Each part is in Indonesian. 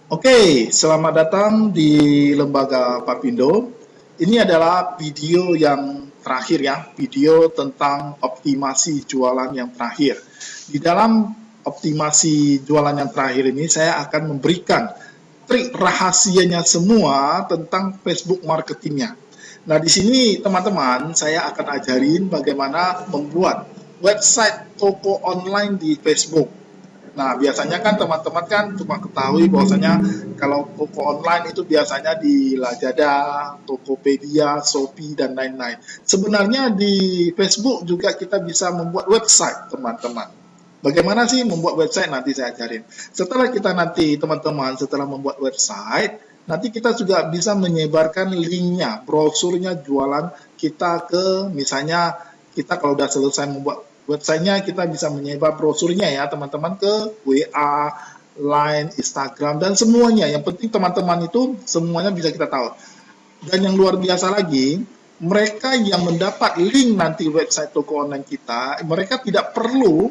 Oke, selamat datang di Lembaga Papindo. Ini adalah video yang terakhir ya, video tentang optimasi jualan yang terakhir. Di dalam optimasi jualan yang terakhir ini, saya akan memberikan trik rahasianya semua tentang Facebook marketingnya. Nah, di sini teman-teman, saya akan ajarin bagaimana membuat website toko online di Facebook. Nah, biasanya kan teman-teman kan cuma ketahui bahwasanya kalau toko online itu biasanya di Lazada, Tokopedia, Shopee, dan lain-lain. Sebenarnya di Facebook juga kita bisa membuat website, teman-teman. Bagaimana sih membuat website? Nanti saya ajarin. Setelah kita nanti, teman-teman, setelah membuat website, nanti kita juga bisa menyebarkan linknya, brosurnya jualan kita ke, misalnya kita kalau udah selesai membuat websitenya, kita bisa menyebar brosurnya ya teman-teman ke WA, Line, Instagram, dan semuanya. Yang penting teman-teman itu semuanya bisa kita tahu. Dan yang luar biasa lagi, mereka yang mendapat link nanti website toko online kita, mereka tidak perlu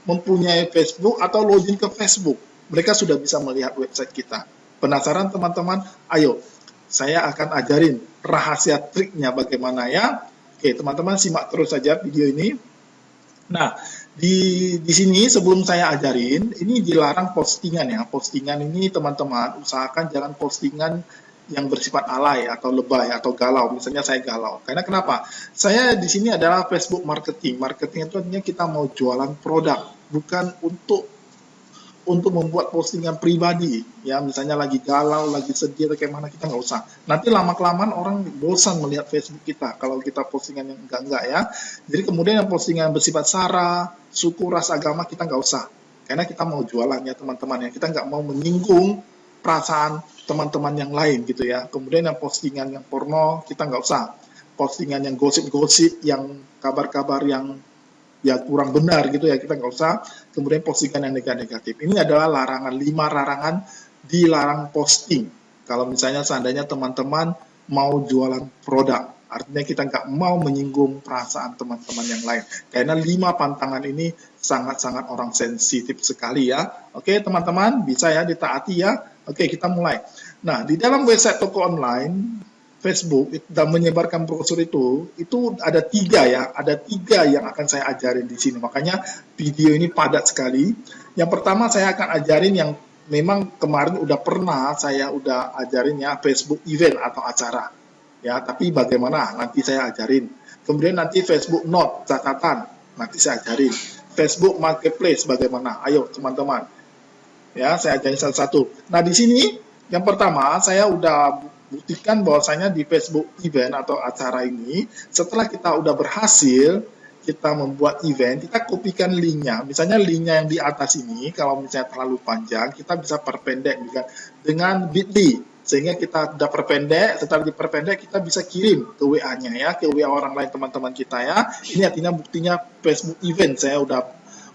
mempunyai Facebook atau login ke Facebook. Mereka sudah bisa melihat website kita. Penasaran teman-teman? Ayo, saya akan ajarin rahasia triknya bagaimana ya. Oke, teman-teman simak terus saja video ini. Nah, di sini sebelum saya ajarin, ini dilarang postingan ya. Postingan ini teman-teman usahakan jangan postingan yang bersifat alay atau lebay atau galau. Misalnya saya galau. Karena kenapa? Saya di sini adalah Facebook marketing. Marketing itu artinya kita mau jualan produk, bukan untuk membuat postingan pribadi, ya misalnya lagi galau, lagi sedih atau kayak mana, kita nggak usah. Nanti lama-kelamaan orang bosan melihat Facebook kita kalau kita postingan yang enggak ya. Jadi kemudian yang postingan bersifat sara, suku, ras, agama kita nggak usah. Karena kita mau jualan ya teman-teman ya, kita nggak mau menyinggung perasaan teman-teman yang lain gitu ya. Kemudian yang postingan yang porno kita nggak usah. Postingan yang gosip-gosip, yang kabar-kabar yang ya kurang benar gitu ya, kita nggak usah. Kemudian postingan yang negatif. Ini adalah larangan, 5 larangan dilarang posting. Kalau misalnya seandainya teman-teman mau jualan produk, artinya kita nggak mau menyinggung perasaan teman-teman yang lain. Karena 5 pantangan ini sangat-sangat orang sensitif sekali ya. Oke teman-teman, bisa ya ditaati ya. Oke, kita mulai. Nah, di dalam website toko online, Facebook dan menyebarkan brosur itu ada 3 ya, ada 3 yang akan saya ajarin di sini. Makanya video ini padat sekali. Yang pertama saya akan ajarin yang memang kemarin udah pernah saya udah ajarin ya, Facebook event atau acara. Ya, tapi bagaimana nanti saya ajarin. Kemudian nanti Facebook Note, catatan, nanti saya ajarin. Facebook Marketplace bagaimana? Ayo teman-teman. Ya, saya ajarin satu-satu. Nah, di sini yang pertama saya udah buktikan bahwasanya di Facebook event atau acara ini, setelah kita udah berhasil kita membuat event, kita kopikan linknya. Misalnya linknya yang di atas ini, kalau misalnya terlalu panjang, kita bisa perpendek dengan bit.ly. Sehingga kita udah perpendek, setelah diperpendek kita bisa kirim ke WA-nya ya, ke WA orang lain teman-teman kita ya. Ini artinya buktinya Facebook event saya udah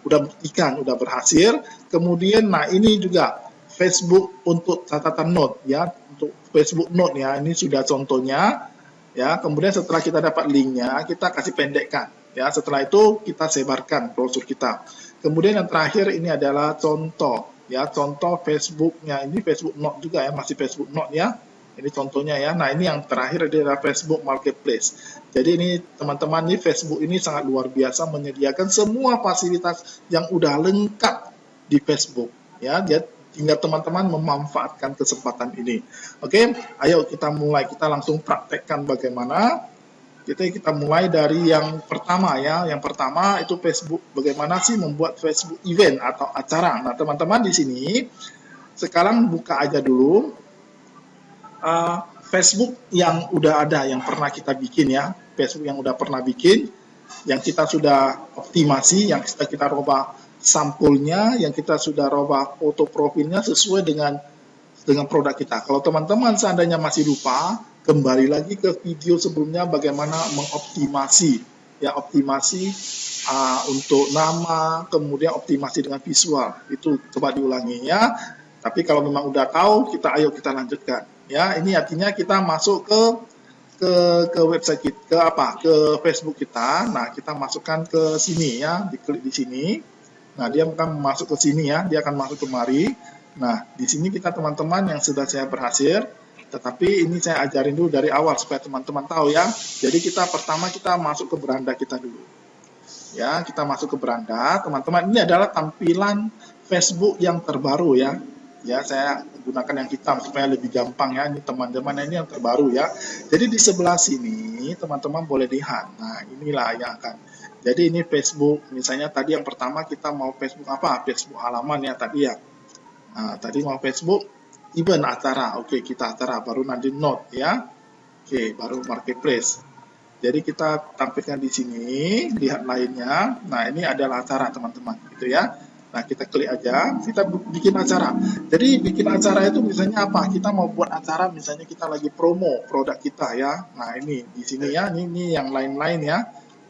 buktikan, udah berhasil. Kemudian, nah ini juga Facebook untuk catatan note ya, untuk Facebook Note ya, ini sudah contohnya ya. Kemudian setelah kita dapat linknya, kita kasih pendekkan ya. Setelah itu kita sebarkan brosur kita. Kemudian yang terakhir ini adalah contoh ya, contoh Facebooknya. Ini Facebook Note juga ya, masih Facebook Note ya. Ini contohnya ya. Nah, ini yang terakhir adalah Facebook Marketplace. Jadi ini teman-teman, ini Facebook ini sangat luar biasa, menyediakan semua fasilitas yang udah lengkap di Facebook ya. Dia tinggal teman-teman memanfaatkan kesempatan ini. Oke, ayo kita mulai. Kita langsung praktekkan bagaimana. Kita mulai dari yang pertama ya. Yang pertama itu Facebook. Bagaimana sih membuat Facebook event atau acara. Nah, teman-teman di sini sekarang buka aja dulu Facebook yang udah ada, yang pernah kita bikin ya. Facebook yang udah pernah bikin, yang kita sudah optimasi, yang kita rubah sampulnya, yang kita sudah rubah foto profilnya sesuai dengan produk kita. Kalau teman-teman seandainya masih lupa, kembali lagi ke video sebelumnya bagaimana mengoptimasi ya, optimasi untuk nama, kemudian optimasi dengan visual. Itu coba diulangi ya. Tapi kalau memang udah tahu, ayo kita lanjutkan ya. Ini artinya kita masuk ke website kita, ke Facebook kita. Nah, kita masukkan ke sini ya, diklik di sini. Nah, dia akan masuk ke sini ya, dia akan masuk kemari. Nah, di sini kita teman-teman yang sudah saya berhasil, tetapi ini saya ajarin dulu dari awal supaya teman-teman tahu ya. Jadi pertama kita masuk ke beranda kita dulu. Ya, kita masuk ke beranda, teman-teman. Ini adalah tampilan Facebook yang terbaru ya. Ya, saya gunakan yang hitam supaya lebih gampang ya. Ini teman-teman ini yang terbaru ya. Jadi di sebelah sini teman-teman boleh lihat. Nah, inilah yang akan. Jadi ini Facebook, misalnya tadi yang pertama kita mau Facebook apa? Facebook halaman ya tadi ya. Nah, tadi mau Facebook, event acara. Oke, kita acara, baru nanti note ya. Oke, baru marketplace. Jadi kita tampilkan di sini, lihat lainnya. Nah, ini adalah acara teman-teman, gitu ya. Nah, kita klik aja, kita bikin acara. Jadi bikin acara itu misalnya apa? Kita mau buat acara, misalnya kita lagi promo produk kita ya. Nah, ini di sini ya, ini yang lain-lain ya.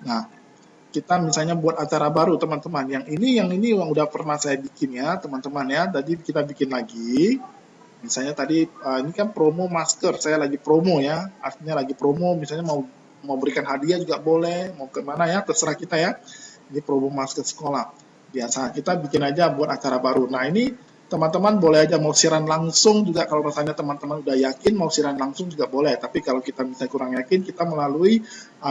Nah, kita misalnya buat acara baru teman-teman. Yang ini yang udah pernah saya bikin ya teman-teman ya. Tadi kita bikin lagi. Misalnya tadi ini kan promo masker. Saya lagi promo ya. Artinya lagi promo. Misalnya mau berikan hadiah juga boleh. Mau kemana ya? Terserah kita ya. Ini promo masker sekolah. Biasa kita bikin aja buat acara baru. Nah ini teman-teman boleh aja mau siaran langsung juga kalau misalnya teman-teman udah yakin mau siaran langsung juga boleh. Tapi kalau kita misalnya kurang yakin, kita melalui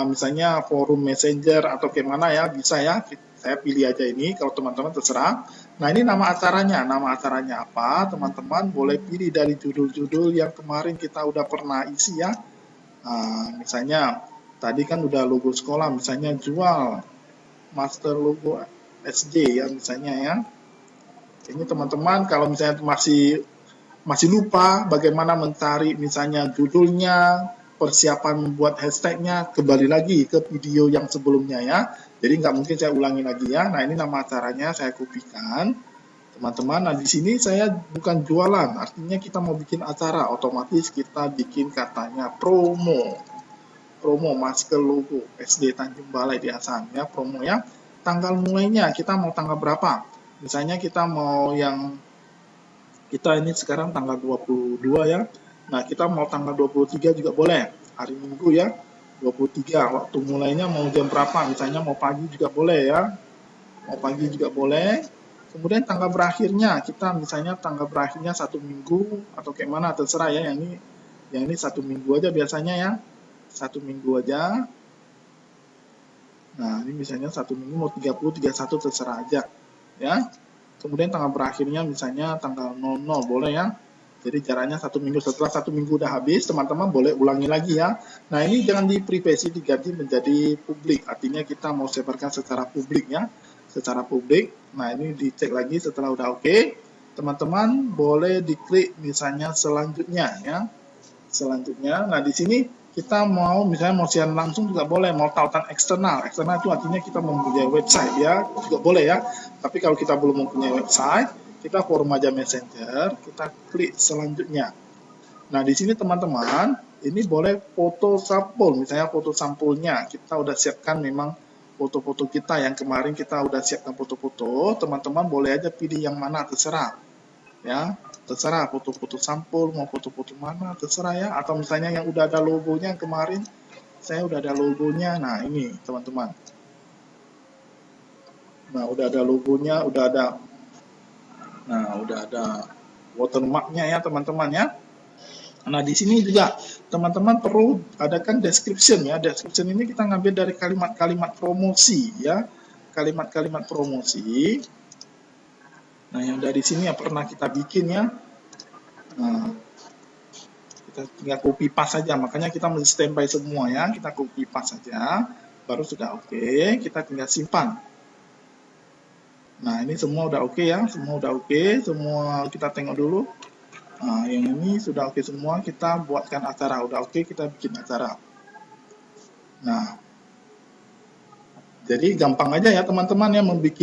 misalnya forum messenger atau gimana ya bisa ya. Saya pilih aja ini kalau teman-teman terserah. Nah ini nama acaranya apa? Teman-teman boleh pilih dari judul-judul yang kemarin kita udah pernah isi ya. Misalnya tadi kan udah logo sekolah, misalnya jual master logo SD ya misalnya ya. Ini teman-teman kalau misalnya masih lupa bagaimana mencari misalnya judulnya, persiapan membuat hashtagnya, kembali lagi ke video yang sebelumnya ya. Jadi nggak mungkin saya ulangi lagi ya. Nah ini nama acaranya saya kopikan, teman-teman. Nah di sini saya bukan jualan, artinya kita mau bikin acara, otomatis kita bikin katanya promo masker logo SD Tanjung Balai di Asan ya, promo ya. Tanggal mulainya kita mau tanggal berapa? Misalnya kita mau kita ini sekarang tanggal 22 ya. Nah, kita mau tanggal 23 juga boleh. Hari Minggu ya. 23. Waktu mulainya mau jam berapa? Misalnya mau pagi juga boleh ya. Mau pagi juga boleh. Kemudian tanggal berakhirnya, kita misalnya tanggal berakhirnya 1 minggu atau kayak mana terserah ya. Yang ini 1 minggu aja biasanya ya. 1 minggu aja. Nah, ini misalnya 1 minggu mau 30, 31 terserah aja. Ya. Kemudian tanggal berakhirnya misalnya tanggal 00 boleh ya. Jadi jaraknya 1 minggu. Setelah 1 minggu udah habis, teman-teman boleh ulangi lagi ya. Nah ini jangan di privasi, diganti menjadi publik. Artinya kita mau sebarkan secara publik ya. Secara publik. Nah ini dicek lagi setelah udah oke. Teman-teman boleh diklik misalnya selanjutnya ya. Selanjutnya. Nah di sini kita mau misalnya mau siaran langsung juga boleh, mau tautan eksternal itu artinya kita mempunyai website ya juga boleh ya. Tapi kalau kita belum mempunyai website, kita forum aja messenger, kita klik selanjutnya. Nah di sini teman-teman ini boleh foto sampul, misalnya foto sampulnya kita udah siapkan memang foto-foto kita yang kemarin kita udah siapkan foto-foto, teman-teman boleh aja pilih yang mana terserah ya. Terserah foto-foto sampul mau foto-foto mana terserah ya, atau misalnya yang udah ada logonya kemarin saya udah ada logonya. Nah ini teman-teman, nah udah ada logonya, udah ada watermarknya ya teman-teman ya. Nah di sini juga teman-teman perlu adakan description ya. Description ini kita ngambil dari kalimat-kalimat promosi ya, kalimat-kalimat promosi. Nah, yang dari sini yang pernah kita bikin ya. Nah, kita tinggal copy paste saja. Makanya kita mesti standby semua ya. Kita copy paste saja. Baru sudah oke. Kita tinggal simpan. Nah, ini semua udah oke ya. Semua udah oke. Semua kita tengok dulu. Nah, yang ini sudah oke semua. Kita buatkan acara. Udah oke, kita bikin acara. Nah, jadi gampang aja ya teman-teman ya membuat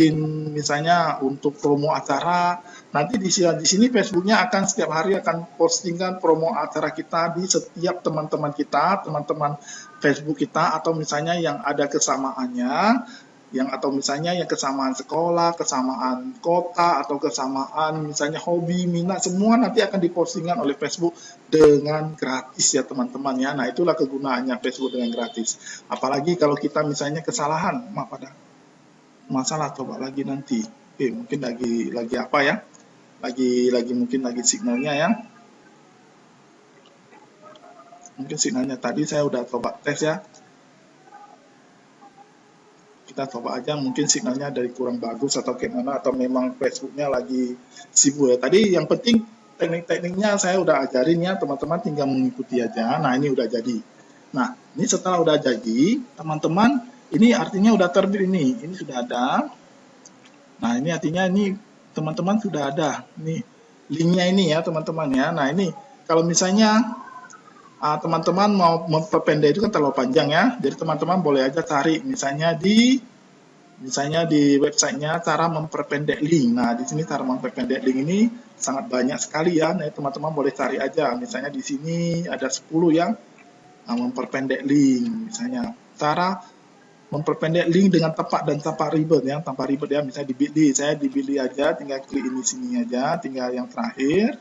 misalnya untuk promo acara. Nanti di sini Facebooknya akan setiap hari akan postingkan promo acara kita di setiap teman-teman kita, teman-teman Facebook kita, atau misalnya yang ada kesamaannya, atau misalnya yang kesamaan sekolah, kesamaan kota, atau kesamaan misalnya hobi, minat, semua nanti akan dipostingkan oleh Facebook dengan gratis ya teman-teman ya. Nah itulah kegunaannya Facebook dengan gratis. Apalagi kalau kita misalnya kesalahan, maaf ada masalah, coba lagi nanti. Oke, mungkin lagi apa ya? lagi mungkin lagi signalnya ya. Mungkin signalnya tadi saya udah coba tes ya. Kita coba aja, mungkin signalnya dari kurang bagus atau gimana, atau memang Facebooknya lagi sibuk ya. Tadi yang penting teknik-tekniknya saya udah ajarin ya, teman-teman tinggal mengikuti aja. Nah ini udah jadi. Nah ini setelah udah jadi, teman-teman ini artinya udah terbit ini sudah ada. Nah ini artinya ini teman-teman sudah ada nih linknya ini ya teman-teman ya. Nah ini kalau misalnya teman-teman mau memperpendek itu kan terlalu panjang ya. Jadi teman-teman boleh aja cari misalnya di websitenya cara memperpendek link. Nah di sini cara memperpendek link ini sangat banyak sekali ya. Nah teman-teman boleh cari aja. Misalnya di sini ada 10 yang memperpendek link. Misalnya cara memperpendek link dengan tepat dan tanpa ribet ya. Tanpa ribet ya. Misalnya di Bitly, saya di Bitly aja, tinggal klik ini sini aja, tinggal yang terakhir.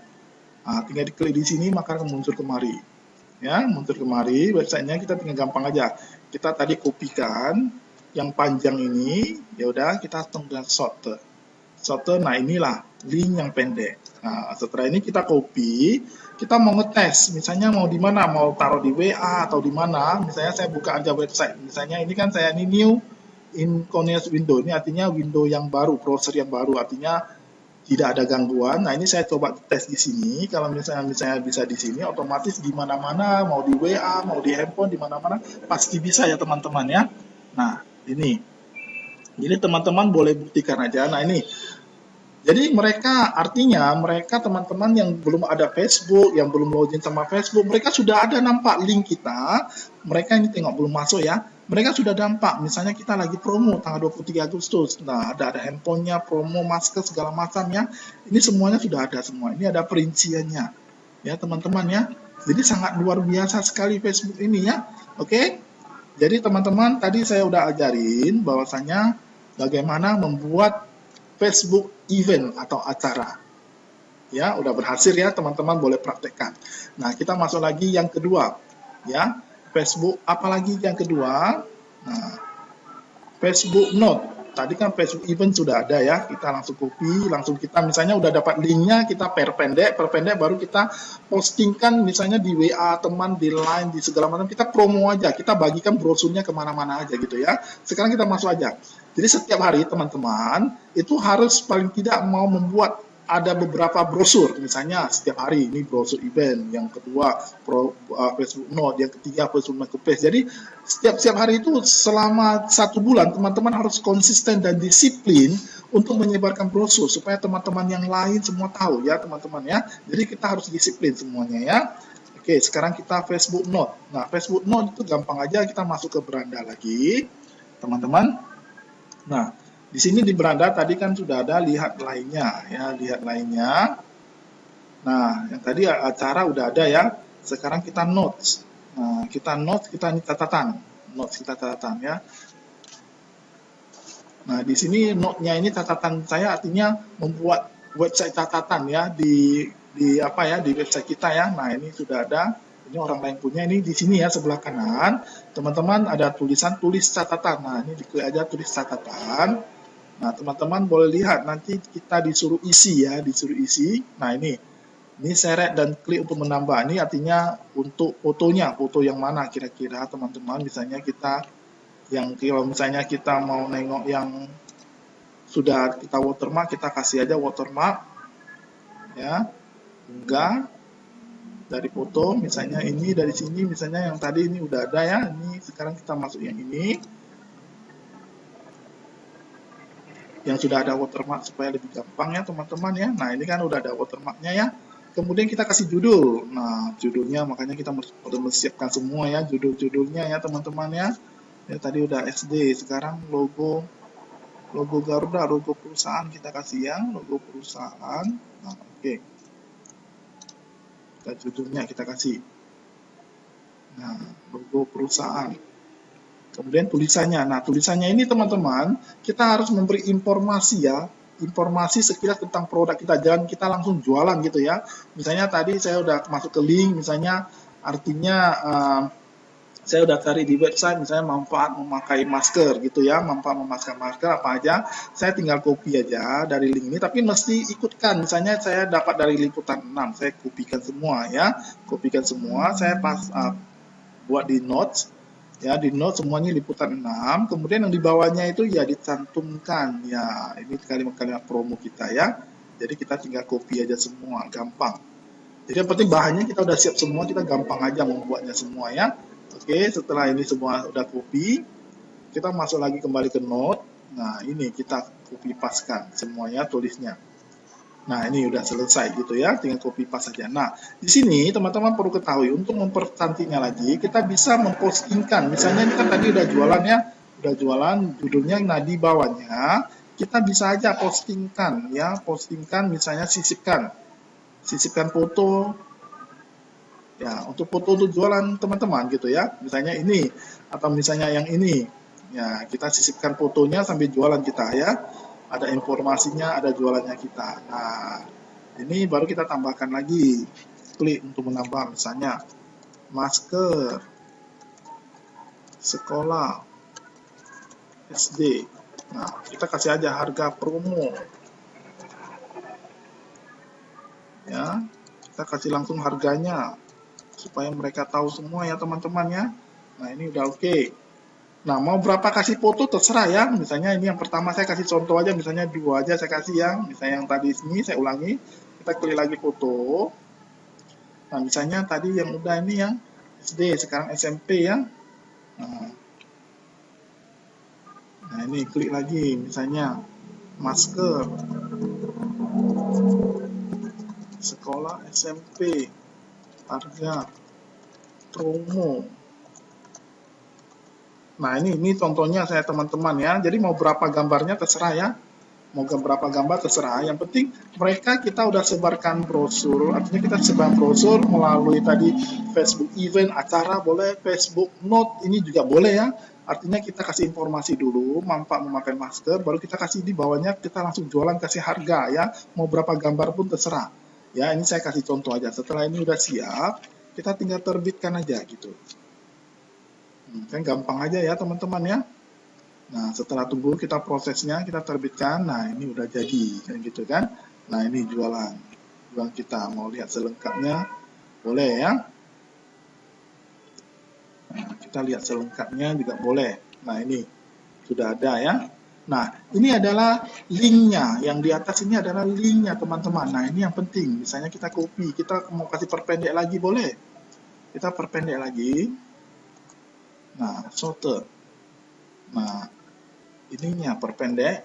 Tinggal diklik di sini maka akan muncul kemari. Ya, muncul kemari websitenya, kita tinggal gampang aja. Kita tadi kopikan yang panjang ini, ya udah kita tinggal shorten. Nah inilah link yang pendek. Nah setelah ini kita copy, kita mau ngetes, misalnya mau di mana, mau taruh di WA atau di mana. Misalnya saya buka aja website. Misalnya ini kan saya ini new incognito window, ini artinya window yang baru, browser yang baru, artinya tidak ada gangguan. Nah ini saya coba tes di sini. Kalau misalnya bisa di sini, otomatis di mana-mana, mau di WA, mau di handphone, di mana-mana pasti bisa ya teman-teman ya. Nah ini, jadi teman-teman boleh buktikan aja. Nah ini, jadi artinya mereka teman-teman yang belum ada Facebook, yang belum login sama Facebook, mereka sudah ada nampak link kita. Mereka ini tengok belum masuk ya. Mereka sudah dampak, misalnya kita lagi promo tanggal 23 Agustus, nah ada handphonenya, promo, masker, segala macam ya. Ini semuanya sudah ada semua, ini ada perinciannya. Ya teman-teman ya, jadi sangat luar biasa sekali Facebook ini ya. Oke, jadi teman-teman tadi saya udah ajarin bahwasanya bagaimana membuat Facebook event atau acara. Ya, udah berhasil ya teman-teman, boleh praktekkan. Nah kita masuk lagi yang kedua ya. Facebook, apalagi yang kedua, nah, Facebook Note. Tadi kan Facebook Event sudah ada ya, kita langsung copy, langsung kita misalnya udah dapat linknya, kita perpendek baru kita postingkan misalnya di WA teman, di Line, di segala macam, kita promo aja, kita bagikan brosurnya kemana-mana aja gitu ya. Sekarang kita masuk aja. Jadi setiap hari teman-teman itu harus paling tidak mau membuat ada beberapa brosur, misalnya setiap hari ini brosur event, yang kedua Facebook Note, yang ketiga Facebook Marketplace. Jadi setiap hari itu selama 1 bulan teman-teman harus konsisten dan disiplin untuk menyebarkan brosur supaya teman-teman yang lain semua tahu ya teman-teman ya. Jadi kita harus disiplin semuanya ya. Oke, sekarang kita Facebook Note. Nah Facebook Note itu gampang aja, kita masuk ke beranda lagi teman-teman. Nah di sini di beranda tadi kan sudah ada lihat lainnya ya, lihat lainnya. Nah, yang tadi acara udah ada ya. Sekarang kita notes. Nah, kita notes, kita ini catatan. Notes kita catatan ya. Nah, di sini note-nya ini catatan saya, artinya membuat website catatan ya di apa ya, di website kita ya. Nah, ini sudah ada. Ini orang lain punya, ini di sini ya sebelah kanan. Teman-teman ada tulisan tulis catatan. Nah, ini diklik aja tulis catatan. Nah, teman-teman boleh lihat, nanti kita disuruh isi ya, disuruh isi. Nah, ini seret dan klik untuk menambah. Ini artinya untuk fotonya, foto yang mana kira-kira teman-teman. Misalnya kalau misalnya kita mau nengok yang sudah kita watermark, kita kasih aja watermark. Ya, enggak. Dari foto, misalnya ini dari sini, misalnya yang tadi ini udah ada ya. Ini sekarang kita masuk yang ini. Yang sudah ada watermark supaya lebih gampang ya teman-teman ya. Nah ini kan udah ada watermarknya ya. Kemudian kita kasih judul. Nah judulnya makanya kita udah menyiapkan semua ya judul-judulnya ya teman-teman ya. Ya tadi udah SD, sekarang logo Garuda, logo perusahaan kita kasih ya, logo perusahaan. Nah oke. Kita judulnya kita kasih. Nah logo perusahaan. Kemudian tulisannya. Nah, tulisannya ini teman-teman, kita harus memberi informasi ya, informasi sekilas tentang produk kita. Jangan kita langsung jualan gitu ya. Misalnya tadi saya udah masuk ke link, misalnya artinya Saya udah cari di website misalnya manfaat memakai masker gitu ya, manfaat memakai masker apa aja, saya tinggal copy aja dari link ini, tapi mesti ikutkan. Misalnya saya dapat dari liputan 6, saya kopikan semua ya, kopikan semua, saya buat di notes ya, di notes semuanya liputan 6, kemudian yang di bawahnya itu ya dicantumkan ya, ini kalimat-kalimat promo kita ya, jadi kita tinggal copy aja semua, gampang. Jadi yang penting bahannya kita udah siap semua, kita gampang aja membuatnya semua ya. Oke, setelah ini semua udah copy, kita masuk lagi kembali ke note. Nah, ini kita copy paskan semuanya tulisnya. Nah, ini udah selesai gitu ya, tinggal copy paste saja. Nah, di sini teman-teman perlu ketahui, untuk mempercantiknya lagi, kita bisa mempostingkan. Misalnya ini kan tadi udah jualan ya, udah jualan, judulnya, nah di bawahnya, kita bisa aja postingkan ya, postingkan misalnya sisipkan foto, ya untuk foto untuk jualan teman-teman gitu ya, misalnya ini atau misalnya yang ini ya, kita sisipkan fotonya sambil jualan kita ya, ada informasinya, ada jualannya kita. Nah, ini baru kita tambahkan lagi, klik untuk menambah misalnya masker sekolah SD. Nah, kita kasih aja harga promo ya, kita kasih langsung harganya supaya mereka tahu semua ya teman-teman ya. Nah, ini udah oke. Nah, mau berapa kasih foto terserah ya. Misalnya ini yang pertama saya kasih contoh aja, misalnya 2 aja saya kasih ya. Misalnya yang tadi ini saya ulangi, kita klik lagi foto. Nah, misalnya tadi yang udah ini yang SD, sekarang SMP ya. Nah, ini klik lagi misalnya masker sekolah SMP harga promo. Nah, ini contohnya saya teman-teman ya. Jadi mau berapa gambarnya terserah ya. Mau berapa gambar terserah. Yang penting mereka kita udah sebarkan brosur. Artinya kita sebar brosur melalui tadi Facebook event, acara boleh, Facebook note ini juga boleh ya. Artinya kita kasih informasi dulu, manfaat memakai masker, baru kita kasih di bawahnya, kita langsung jualan, kasih harga ya. Mau berapa gambar pun terserah. Ya, ini saya kasih contoh aja. Setelah ini udah siap, kita tinggal terbitkan aja gitu. Kan gampang aja ya teman-teman ya. Nah, setelah tunggu kita prosesnya, kita terbitkan. Nah, ini udah jadi kan gitu kan. Nah, ini jualan kita. Mau lihat selengkapnya boleh ya. Nah, kita lihat selengkapnya juga boleh. Nah, ini sudah ada ya. Nah, ini adalah linknya. Yang di atas ini adalah linknya teman-teman. Nah, ini yang penting. Misalnya kita copy, kita mau kasih perpendek lagi boleh. Kita perpendek lagi. Nah, shorter. Nah, ininya perpendek.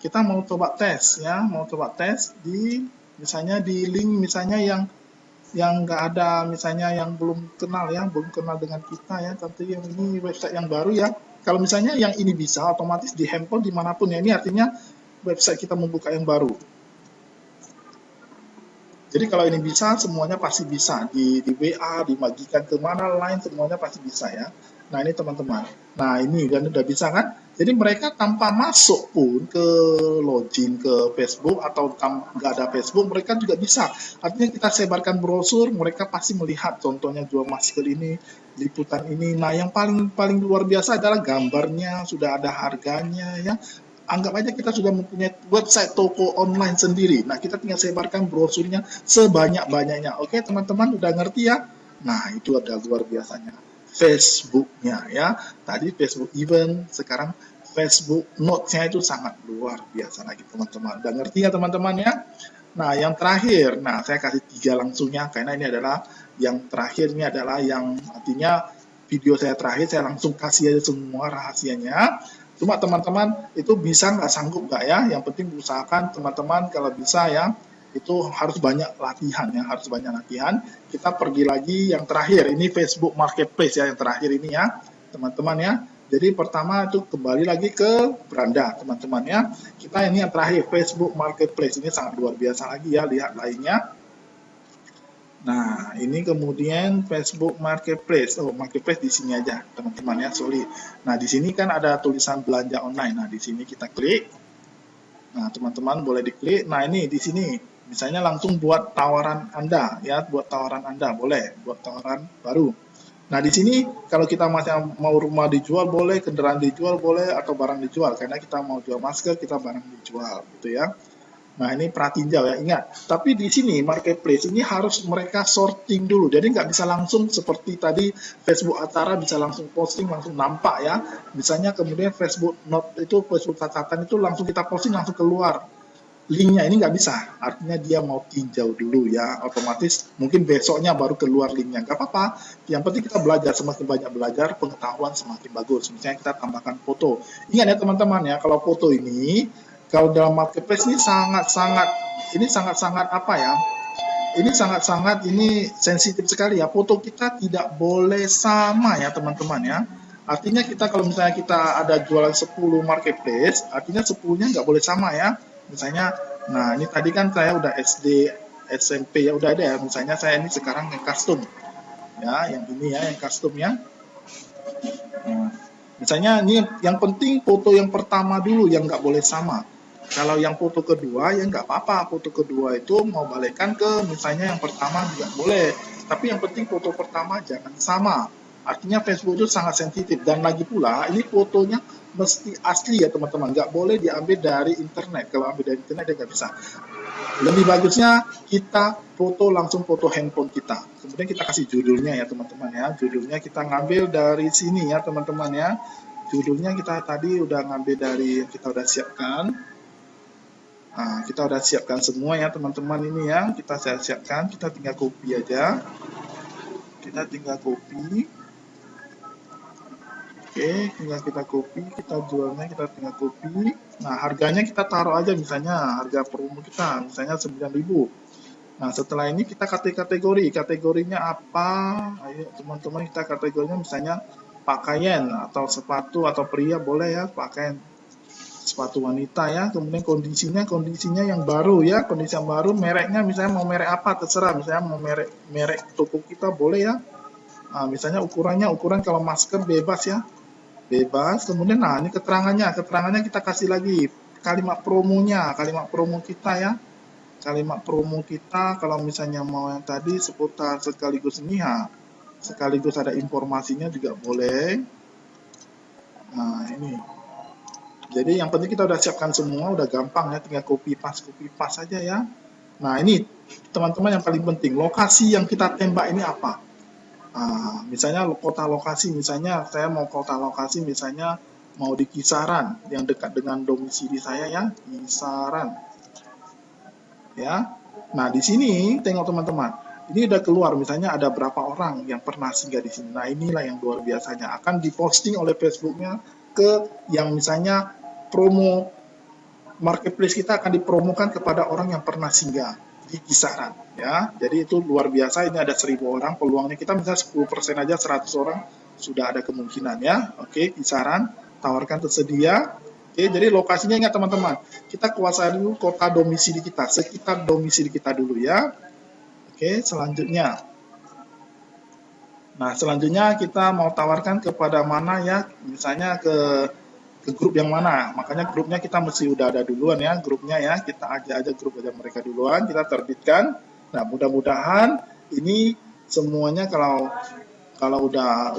Kita mau coba tes ya, mau coba tes di misalnya di link misalnya yang nggak ada, misalnya yang belum kenal ya, belum kenal dengan kita ya, tentu yang ini website yang baru ya. Kalau misalnya yang ini bisa otomatis di handphone dimanapun ya, ini artinya website kita membuka yang baru. Jadi kalau ini bisa, semuanya pasti bisa. Di WA, dibagikan kemana, lain semuanya pasti bisa ya. Nah, ini teman-teman. Nah, ini udah bisa kan? Jadi mereka tanpa masuk pun ke login ke Facebook atau nggak ada Facebook, mereka juga bisa. Artinya kita sebarkan brosur, mereka pasti melihat contohnya jual masker ini, liputan ini. Nah, yang paling luar biasa adalah gambarnya, sudah ada harganya ya. Anggap aja kita sudah mempunyai website toko online sendiri. Nah, kita tinggal sebarkan brosurnya sebanyak-banyaknya. Oke, teman-teman udah ngerti ya? Nah, itu ada luar biasanya. Facebook-nya ya. Tadi Facebook event, sekarang Facebook Notes-nya itu sangat luar biasa lagi, teman-teman. Udah ngerti ya, teman-teman ya? Nah, yang terakhir, nah saya kasih 3 langsungnya, karena ini adalah yang terakhir, ini adalah yang artinya video saya terakhir, saya langsung kasih aja semua rahasianya. Cuma teman-teman itu bisa nggak, sanggup nggak ya, yang penting usahakan teman-teman kalau bisa ya, itu harus banyak latihan ya, harus banyak latihan. Kita pergi lagi yang terakhir, ini Facebook Marketplace ya, yang terakhir ini ya, teman-teman ya. Jadi pertama itu kembali lagi ke beranda teman-teman ya. Kita ini yang terakhir Facebook Marketplace, ini sangat luar biasa lagi ya, lihat lainnya. Nah, ini kemudian Facebook Marketplace. Oh, Marketplace di sini aja, teman-teman ya, sorry. Nah, di sini kan ada tulisan belanja online. Nah, di sini kita klik. Nah, teman-teman boleh diklik. Nah, ini di sini. Misalnya langsung buat tawaran Anda ya, buat tawaran Anda boleh, buat tawaran baru. Nah, di sini kalau kita masih mau rumah dijual boleh, kendaraan dijual boleh, atau barang dijual. Karena kita mau jual masker, kita barang dijual, gitu ya. Nah, ini pratinjau ya, ingat. Tapi di sini marketplace ini harus mereka sorting dulu. Jadi nggak bisa langsung seperti tadi Facebook acara bisa langsung posting, langsung nampak ya. Misalnya kemudian Facebook Note itu, Facebook catatan itu langsung kita posting, langsung keluar linknya, ini nggak bisa, artinya dia mau tinjau dulu ya, otomatis mungkin besoknya baru keluar linknya, nggak apa-apa, yang penting kita belajar, semakin banyak belajar pengetahuan semakin bagus. Misalnya kita tambahkan foto, ingat ya teman-teman ya, kalau foto ini kalau dalam marketplace ini sangat-sangat apa ya, ini sangat-sangat ini sensitif sekali ya, foto kita tidak boleh sama ya teman-teman ya. Artinya kita kalau misalnya kita ada jualan 10 marketplace, artinya 10-nya nggak boleh sama ya. Misalnya, nah ini tadi kan saya udah SD, SMP ya udah ada ya. Misalnya saya ini sekarang yang custom, ya yang ini ya yang custom ya. Nah, misalnya ini yang penting foto yang pertama dulu yang nggak boleh sama. Kalau yang foto kedua ya nggak apa-apa, foto kedua itu mau balikkan ke misalnya yang pertama juga boleh. Tapi yang penting foto pertama jangan sama. Artinya Facebook itu sangat sensitif dan lagi pula ini fotonya mesti asli ya teman-teman, nggak boleh diambil dari internet. Kalau ambil dari internet dia nggak bisa. Lebih bagusnya kita foto langsung foto handphone kita. Kemudian kita kasih judulnya ya teman-teman ya. Judulnya kita ngambil dari sini ya teman-teman ya. Judulnya kita tadi udah ngambil dari yang kita udah siapkan. Nah, kita udah siapkan semua ya teman-teman ini ya. Saya siapkan, kita tinggal copy aja. Kita tinggal copy. Oke, tinggal kita copy, kita jualnya kita tinggal copy. Nah, harganya kita taruh aja misalnya harga promo kita misalnya 9.000. Nah, setelah ini kita kategori. Kategorinya apa? Ayo teman-teman, kita kategorinya misalnya pakaian atau sepatu atau pria boleh ya, pakaian sepatu wanita ya. Kemudian kondisinya yang baru ya, kondisi yang baru, mereknya misalnya mau merek apa terserah, misalnya mau merek toko kita boleh ya. Nah, misalnya ukuran kalau masker bebas ya. Bebas. Kemudian nah ini keterangannya kita kasih lagi kalimat promonya, kalimat promo kita ya. Kalimat promo kita kalau misalnya mau yang tadi seputar sekaligus ini ya, sekaligus ada informasinya juga boleh. Nah, ini. Jadi yang penting kita udah siapkan semua, udah gampang ya, tinggal copy paste saja ya. Nah, ini teman-teman yang paling penting, lokasi yang kita tembak ini apa? Nah, misalnya kota lokasi, misalnya saya mau kota lokasi, misalnya mau di Kisaran, yang dekat dengan domisili saya ya, Kisaran. Ya, nah di sini tengok teman-teman, ini udah keluar, misalnya ada berapa orang yang pernah singgah di sini. Nah, inilah yang luar biasanya, akan diposting oleh Facebooknya ke yang misalnya promo marketplace kita akan dipromokan kepada orang yang pernah singgah di Kisaran ya. Jadi itu luar biasa, ini ada 1.000 orang, peluangnya kita misalnya 10% aja 100 orang sudah ada kemungkinan ya. Oke, Kisaran tawarkan tersedia. Oke, jadi lokasinya ingat teman-teman, kita kuasai dulu kota domisili kita, sekitar domisili kita dulu ya. Oke, selanjutnya. Nah, selanjutnya kita mau tawarkan kepada mana ya, misalnya ke grup yang mana, makanya grupnya kita mesti udah ada duluan ya, grupnya ya, kita aja grup aja mereka duluan, kita terbitkan. Nah, mudah-mudahan ini semuanya kalau udah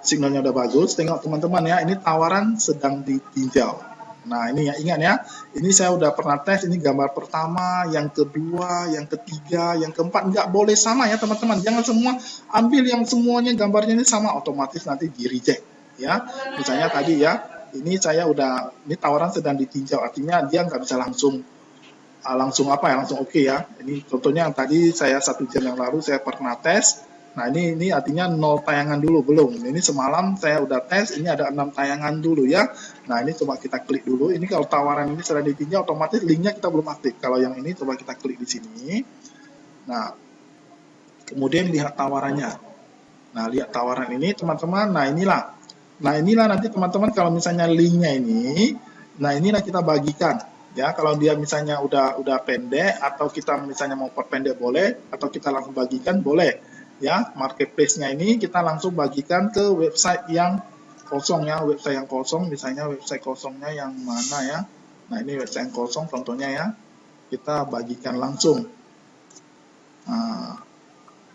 signalnya udah bagus, tengok teman-teman ya, ini tawaran sedang ditinjau. Nah, ini ya, ingat ya, ini saya udah pernah tes, ini gambar pertama, yang kedua, yang ketiga, yang keempat, nggak boleh sama ya teman-teman, jangan semua ambil yang semuanya gambarnya ini sama, otomatis nanti di reject ya. Misalnya tadi ya, ini saya udah, ini tawaran sedang ditinjau, artinya dia nggak bisa langsung apa ya, langsung oke ya. Ini contohnya yang tadi saya 1 jam yang lalu saya pernah tes. Nah, ini artinya 0 tayangan dulu, belum. Ini semalam saya udah tes, ini ada 6 tayangan dulu ya. Nah, ini coba kita klik dulu. Ini kalau tawaran ini sudah ditinjau, otomatis linknya kita belum aktif. Kalau yang ini coba kita klik di sini. Nah, kemudian lihat tawarannya. Nah, lihat tawaran ini teman-teman. Nah, inilah nanti teman-teman kalau misalnya linknya ini, nah inilah kita bagikan. Ya, kalau dia misalnya udah pendek atau kita misalnya mau perpendek boleh, atau kita langsung bagikan boleh. Ya, marketplace-nya ini kita langsung bagikan ke website yang kosong ya, website yang kosong, misalnya website kosongnya yang mana ya. Nah, ini website yang kosong contohnya ya. Kita bagikan langsung. Nah,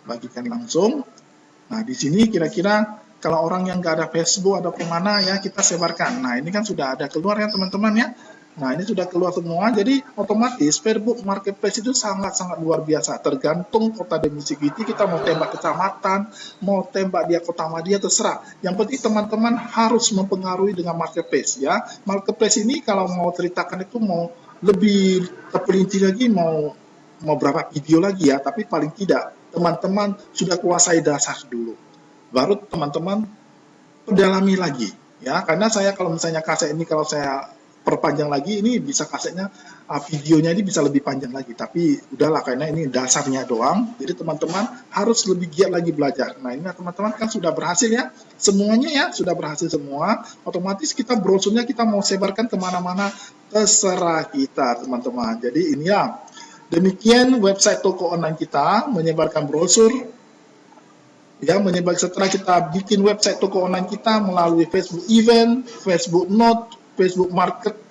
bagikan langsung. Nah, di sini kira-kira kalau orang yang nggak ada Facebook atau kemana ya kita sebarkan. Nah, ini kan sudah ada keluar ya teman-teman ya. Nah, ini sudah keluar semua, jadi otomatis Facebook Marketplace itu sangat-sangat luar biasa. Tergantung kota Demisiviti, kita mau tembak kecamatan, mau tembak dia kota Madia, terserah. Yang penting teman-teman harus mempengaruhi dengan Marketplace ya. Marketplace ini kalau mau ceritakan itu mau lebih terperinci lagi, mau berapa video lagi ya, tapi paling tidak teman-teman sudah kuasai dasar dulu. Baru teman-teman pedalami lagi ya, karena saya kalau misalnya kaset ini kalau saya perpanjang lagi ini bisa kasetnya videonya ini bisa lebih panjang lagi, tapi udahlah karena ini dasarnya doang, jadi teman-teman harus lebih giat lagi belajar. Nah ini teman-teman kan sudah berhasil ya, semuanya ya sudah berhasil semua, otomatis kita brosurnya kita mau sebarkan kemana-mana terserah kita teman-teman. Jadi ini ya, demikian website toko online kita menyebarkan brosur ya, setelah kita bikin website toko online kita melalui Facebook Event, Facebook Note, Facebook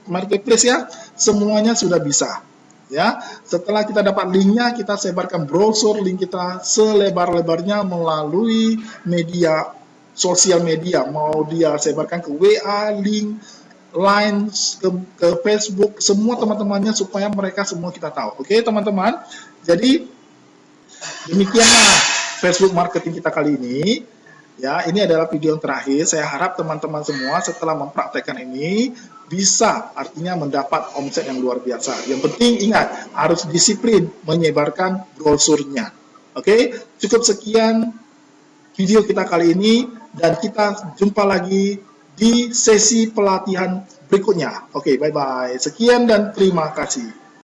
Marketplace ya, semuanya sudah bisa ya. Setelah kita dapat linknya, kita sebarkan brosur link kita selebar-lebarnya melalui media sosial media, mau dia sebarkan ke WA, link Line, ke Facebook, semua teman-temannya supaya mereka semua kita tahu. Oke teman-teman, jadi demikianlah Facebook marketing kita kali ini. Ya, ini adalah video yang terakhir. Saya harap teman-teman semua setelah mempraktekkan ini bisa artinya mendapat omset yang luar biasa. Yang penting ingat, harus disiplin menyebarkan brosurnya. Oke, cukup sekian video kita kali ini dan kita jumpa lagi di sesi pelatihan berikutnya. Oke, bye-bye. Sekian dan terima kasih.